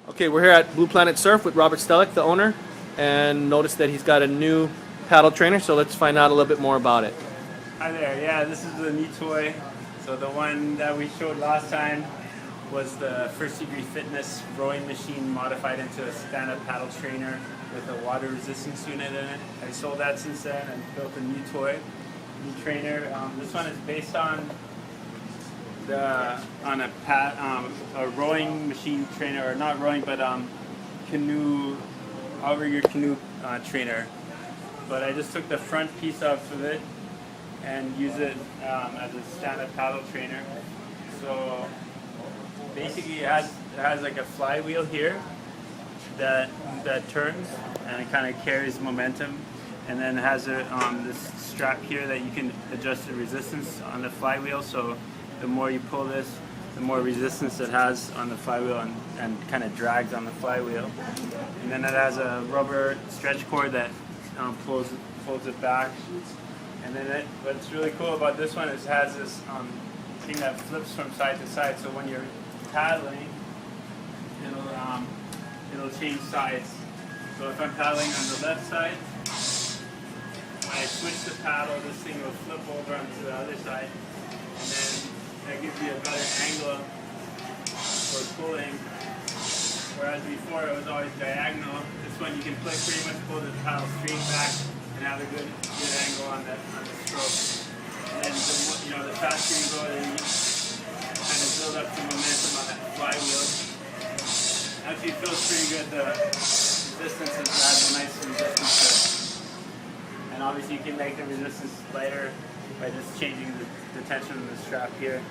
Okay, we're here at Blue Planet Surf with Robert Stehlik, the owner, and noticed that he's got a new paddle trainer, so let's find out a little bit more about it. Hi there, yeah, this is the new toy. So the one that we showed last time was the First Degree Fitness rowing machine modified into a stand-up paddle trainer with a water resistance unit in it. I sold that since then and built a new toy, new trainer. This one is based on a rowing machine trainer, or not rowing, but canoe, outrigger canoe trainer. But I just took the front piece off of it and use it as a stand-up paddle trainer. So basically, it has like a flywheel here that turns and it kind of carries momentum, and then it has this strap here that you can adjust the resistance on the flywheel. So the more you pull this, the more resistance it has on the flywheel and kind of drags on the flywheel. And then it has a rubber stretch cord that folds it back. And then what's really cool about this one is it has this thing that flips from side to side. So when you're paddling, it'll change sides. So if I'm paddling on the left side, when I switch the paddle, this thing will flip over onto the other side, and then that gives you a better angle for pulling. Whereas before it was always diagonal. This one you can pretty much pull the paddle straight back and have a good angle on the stroke. And then the faster you go, then you kind of build up some momentum on that flywheel. Actually, it feels pretty good. The resistance has a nice resistance to it. And obviously you can make the resistance lighter by just changing the tension of the strap here.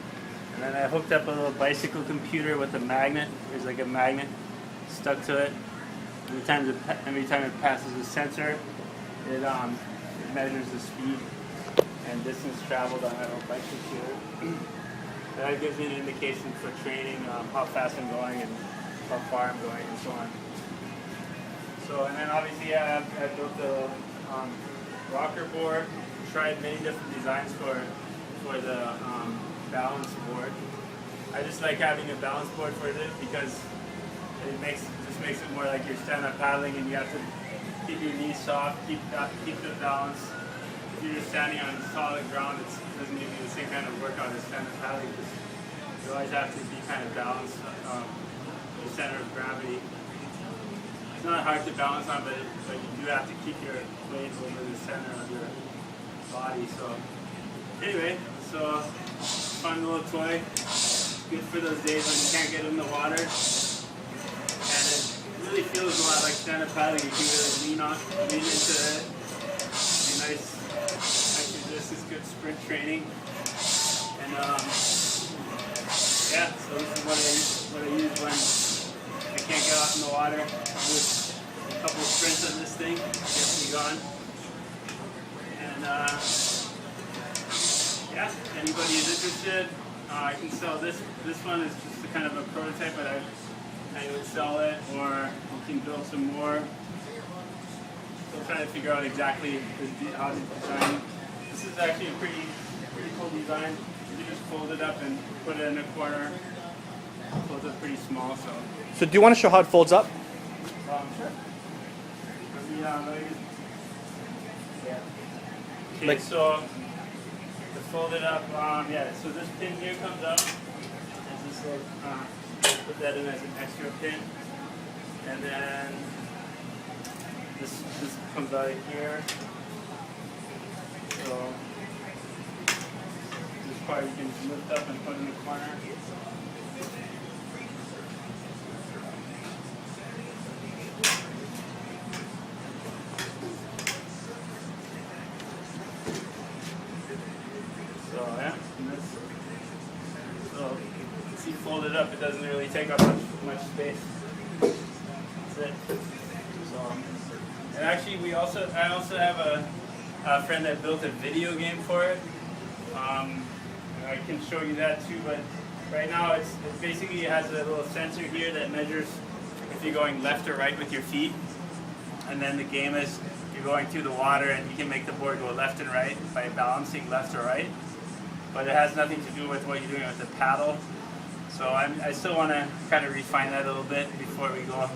And then I hooked up a little bicycle computer with a magnet. There's like a magnet stuck to it. Every time it passes a sensor, it measures the speed and distance traveled on that little bike computer. That gives me an indication for training, how fast I'm going and how far I'm going and so on. So, and then obviously I built a rocker board, tried many different designs for the balance board. I just like having a balance board for this because it just makes it more like you're stand-up paddling, and you have to keep your knees soft, keep the balance. If you're just standing on solid ground, it doesn't give you the same kind of workout as stand-up paddling. You always have to be kind of balanced, the center of gravity. It's not hard to balance on, but you do have to keep your weight over the center of your body. So anyway, so fun little toy. Good for those days when you can't get in the water. And it really feels a lot like stand-up paddling. You can really lean into it. Be nice resistance, good sprint training. And yeah, so this is what I use when I can't get out in the water. Just a couple of sprints on this thing, gets me going. And yeah, anybody is interested, I can sell this. This one is just a kind of a prototype, but I would sell it, or you can build some more. Still trying to figure out exactly how to design. This is actually a pretty cool design. You can just fold it up and put it in a corner. It folds up pretty small, so. So do you want to show how it folds up? Sure. Okay, Like, so to fold it up, yeah, so this pin here comes up. There's this little, put that in as an extra pin. And then this comes out of here. So this part you can just lift up and put in the corner. So yeah, so see, folded up, it doesn't really take up much space. That's it. So, and actually, I also have a friend that built a video game for it. I can show you that too, but right now it basically has a little sensor here that measures if you're going left or right with your feet, and then the game is you're going through the water and you can make the board go left and right by balancing left or right. But it has nothing to do with what you're doing with the paddle. So I still want to kind of refine that a little bit before we go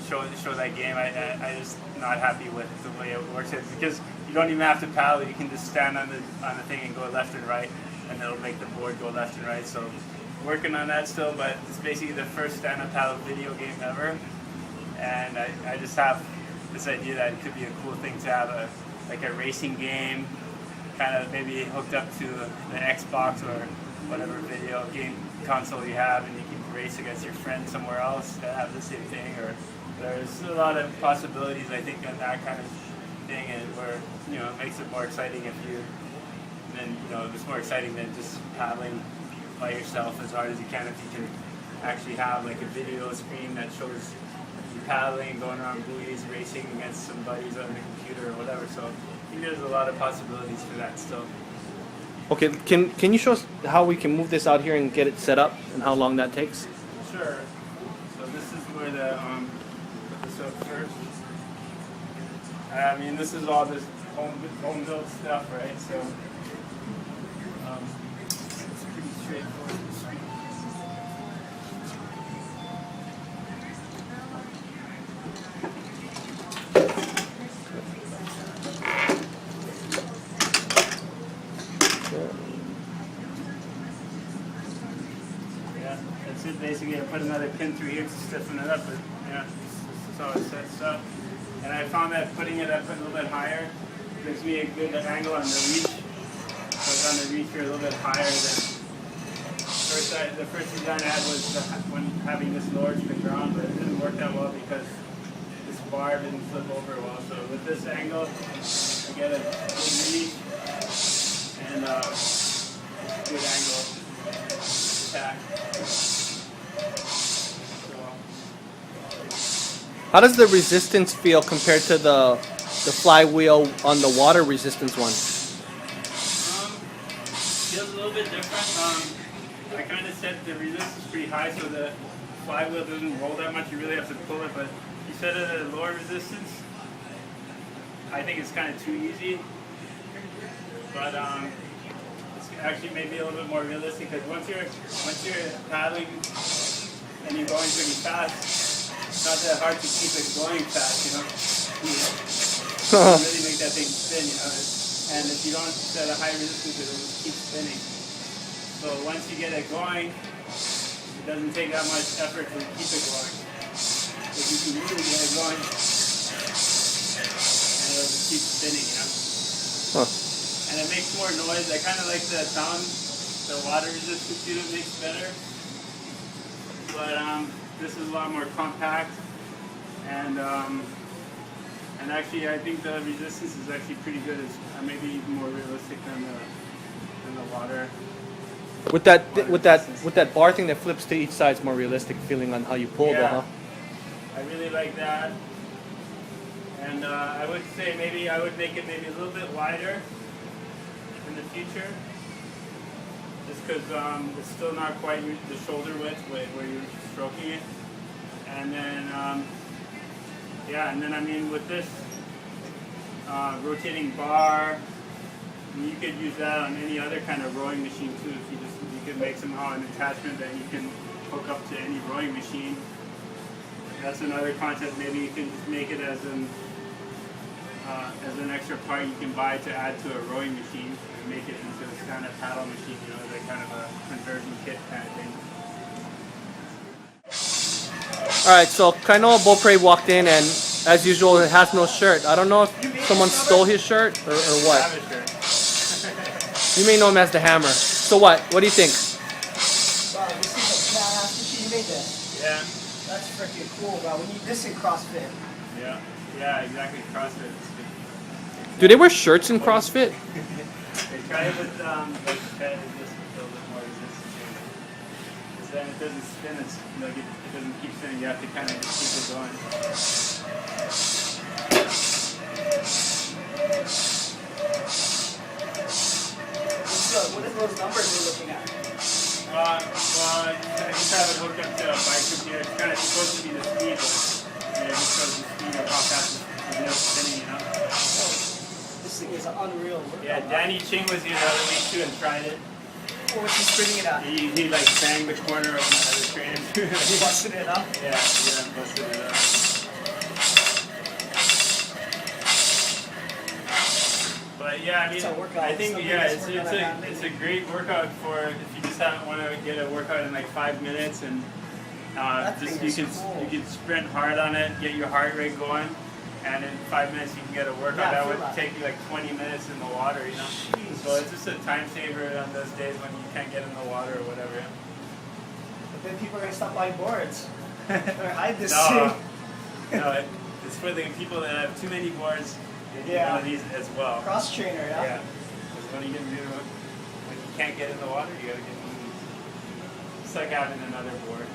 show that game. I just not happy with the way it works. It's because you don't even have to paddle. You can just stand on the thing and go left and right, and it'll make the board go left and right. So working on that still, but it's basically the first stand-up paddle video game ever, and I just have this idea that it could be a cool thing to have a racing game, kind of maybe hooked up to the Xbox or whatever video game console you have, and you can race against your friends somewhere else that have the same thing. Or there's a lot of possibilities, I think, on that kind of thing, and where it makes it more exciting if you. Then it's more exciting than just paddling by yourself as hard as you can. If you can actually have like a video screen that shows you paddling, going around buoys, racing against some buddies on the computer or whatever. So I think there's a lot of possibilities for that still. Okay, can you show us how we can move this out here and get it set up, and how long that takes? Sure. So this is where put this up first. I mean, this is all this home built stuff, right? So it's pretty straightforward. Yeah, that's it basically. I put another pin through here to stiffen it up, but yeah, this is how it sets up. And I found that putting it up a little bit higher gives me a good angle on the reach. So it's on the reach here a little bit higher than the first design I had was when having this lowered to the ground, but it didn't work that well because this bar didn't flip over well. So with this angle, I get a good reach and a good angle attack. How does the resistance feel compared to the flywheel on the water resistance one? Feels a little bit different. I kind of set the resistance pretty high so the flywheel doesn't roll that much. You really have to pull it, but you set it at a lower resistance. I think it's kind of too easy, but it's actually maybe a little bit more realistic because once you're paddling and you're going pretty fast, it's not that hard to keep it going fast, You really make that thing spin, And if you don't set a high resistance, it'll just keep spinning. So once you get it going, it doesn't take that much effort to keep it going. If you can really get it going, and it'll just keep spinning, And it makes more noise. I kind of like the sound the water resistance unit makes better. But this is a lot more compact, and actually I think the resistance is actually pretty good. It's maybe even more realistic than the water. With that bar thing that flips to each side, is more realistic feeling on how you pull, Yeah, though, huh? I really like that. And I would say maybe I would make it maybe a little bit wider in the future, just because it's still not quite the shoulder width where you're stroking it. And then, I mean with this rotating bar, you could use that on any other kind of rowing machine too. If you could make somehow an attachment that you can hook up to any rowing machine. That's another concept. Maybe you can just make it as an extra part you can buy to add to a rowing machine and make it into a stand-up paddle machine. As a kind of a conversion kit kind of thing. Alright, so Kainoa Beaupre walked in, and as usual, it has no shirt. I don't know if someone stole his shirt or what. I have a shirt. You may know him as the Hammer. So what? What do you think? Wow, this is a badass machine. You made this. Yeah. That's freaking cool, bro. We need this in CrossFit. Yeah, exactly. CrossFit. Do they wear shirts in CrossFit? They try it with like head and just a little bit more resistance. Because then it doesn't spin. It doesn't keep spinning. You have to kind of just keep it going. What are those numbers we're looking at? Well, I just have it hooked up to a bike computer. It's kind of supposed to be the speed, but it just shows the speed of how fast the wheel's spinning, This thing is unreal. Yeah, Danny Ching was here the other week too and tried it. Or was he spinning it up? He like banged the corner of the other trainer. He busted it up? Yeah, busted it up. But yeah, I mean, It's a workout. I think Something yeah, that's working on that it's a great workout for if you just want to get a workout in like 5 minutes and That just thing you is can cool. you can sprint hard on it, get your heart rate going, and in 5 minutes you can get a workout Yeah, I that feel would that. take you like 20 minutes in the water, you know. Jeez. So it's just a time saver on those days when you can't get in the water or whatever. But then people are going to stop buying boards. Or hide this No, thing. no, it's for the people that have too many boards. They need Yeah. one of these as well. Cross trainer, yeah? Yeah. Because when you can't get in the water, you gotta get one of these. It's like having another board.